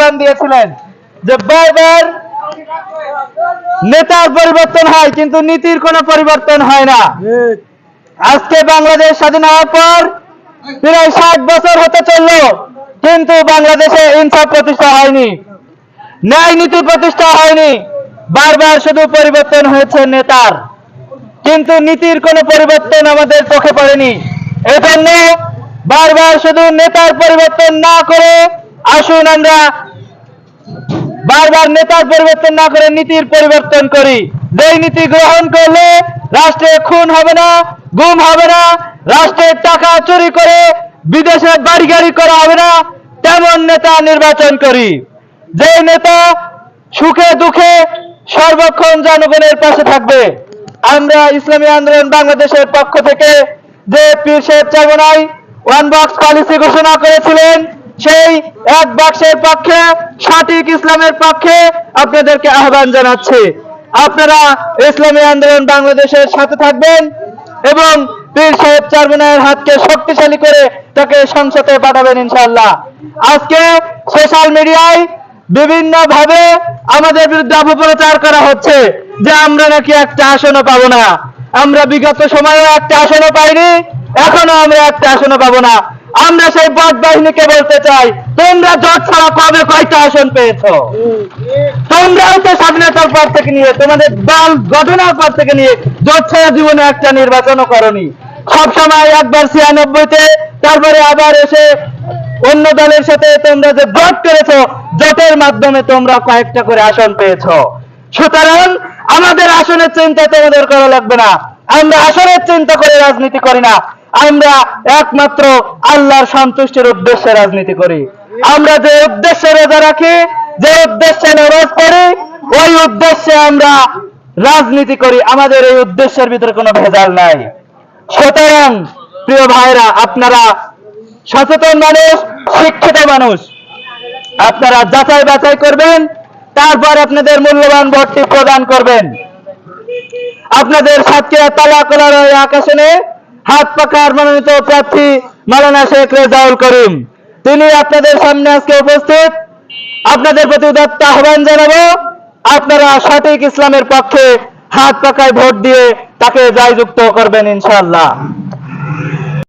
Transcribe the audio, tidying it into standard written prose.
আহ্বান দিয়েছিলেন যে বারবার নেতার পরিবর্তন হয় কিন্তু নীতির কোনো পরিবর্তন হয় না। আজকে বাংলাদেশ স্বাধীন হওয়ার পর প্রায় 60 বছর হতে চলল, কিন্তু বাংলাদেশে ইনসাফ প্রতিষ্ঠা হয়নি, ন্যায় নীতি প্রতিষ্ঠা হয়নি। বারবার শুধু পরিবর্তন হয়েছে নেতার, কিন্তু নীতির কোনো পরিবর্তন আমাদের চোখে পড়েনি। এজন্য বারবার শুধু নেতার পরিবর্তন না করে আসুন আমরা বারবার নেতার পরিবর্তন না করে নীতির পরিবর্তন করি। যেই নীতি গ্রহণ করলে রাষ্ট্রে খুন হবে না, গুম হবে না, রাষ্ট্রের টাকা চুরি করে বিদেশে বাড়ি গাড়ি করা হবে না, তেমন নেতা নির্বাচন করি। যে নেতা সুখে দুঃখে সর্বক্ষণ জনগণের পাশে থাকবে। আমরা ইসলামী আন্দোলন বাংলাদেশের পক্ষ থেকে যে পীর সাহেব চরমোনাই ওয়ান বক্স পলিসি ঘোষণা করেছিলেন, সেই এক বাক্সের পক্ষে, সঠিক ইসলামের পক্ষে আপনাদেরকে আহ্বান জানাচ্ছি। আপনারা ইসলামী আন্দোলন বাংলাদেশের সাথে থাকবেন এবং পীর সাহেব চরমোনাইয়ের হাতকে শক্তিশালী করে তাকে সংসদে পাঠাবেন ইনশাআল্লাহ। আজকে সোশ্যাল মিডিয়ায় বিভিন্ন ভাবে আমাদের বিরুদ্ধে অপপ্রচার করা হচ্ছে যে আমরা নাকি একটা আসনও পাবো না। আমরা বিগত সময়ে একটা আসনও পাইনি, এখনো আমরা একটা আসনও পাবো না। আমরা সেই বট বাহিনীকে বলতে চাই, তোমরা জোট ছাড়া কবে কয়টা আসন পেয়েছো? তোমরাও তো স্বাধীনতার পর থেকে নিয়ে, তোমাদের দল গঠনের পর থেকে নিয়ে জোট ছাড়া জীবনে একটা নির্বাচনও করনি। সবসময় একবার 96-তে, তারপরে আবার এসে অন্য দলের সাথে তোমরা যে জোট করেছো, জোটের মাধ্যমে তোমরা কয়েকটা করে আসন পেয়েছো। সুতরাং আমাদের আসনের চিন্তা তোমাদের করা লাগবে না। আমরা আসনের চিন্তা করে রাজনীতি করি না, আমরা একমাত্র আল্লাহর সন্তুষ্টির উদ্দেশ্যে রাজনীতি করি। আমরা যে উদ্দেশ্যে রোজা রাখি, যে উদ্দেশ্যে নামাজ পড়ি, ওই উদ্দেশ্যে আমরা রাজনীতি করি। আমাদের এই উদ্দেশ্যের ভিতরে কোনো ভেজাল নাই। সুতরাং প্রিয় ভাইরা, আপনারা সচেতন মানুষ, শিক্ষিত মানুষ, আপনারা যাচাই বাছাই করবেন, তারপর আপনাদের মূল্যবান ভোটটি প্রদান করবেন। আপনাদের সাতক্ষীরা তালাকলার এক আসনে হাত পাকার মনোনীত প্রার্থী মাওলানা শেখ রেজাউল করিম, তিনি আপনাদের সামনে আজকে উপস্থিত। আপনাদের প্রতি উদাত্ত আহ্বান জানাবো, আপনারা সঠিক ইসলামের পক্ষে হাত পাকায় ভোট দিয়ে তাকে জয়যুক্ত করবেন ইনশাআল্লাহ।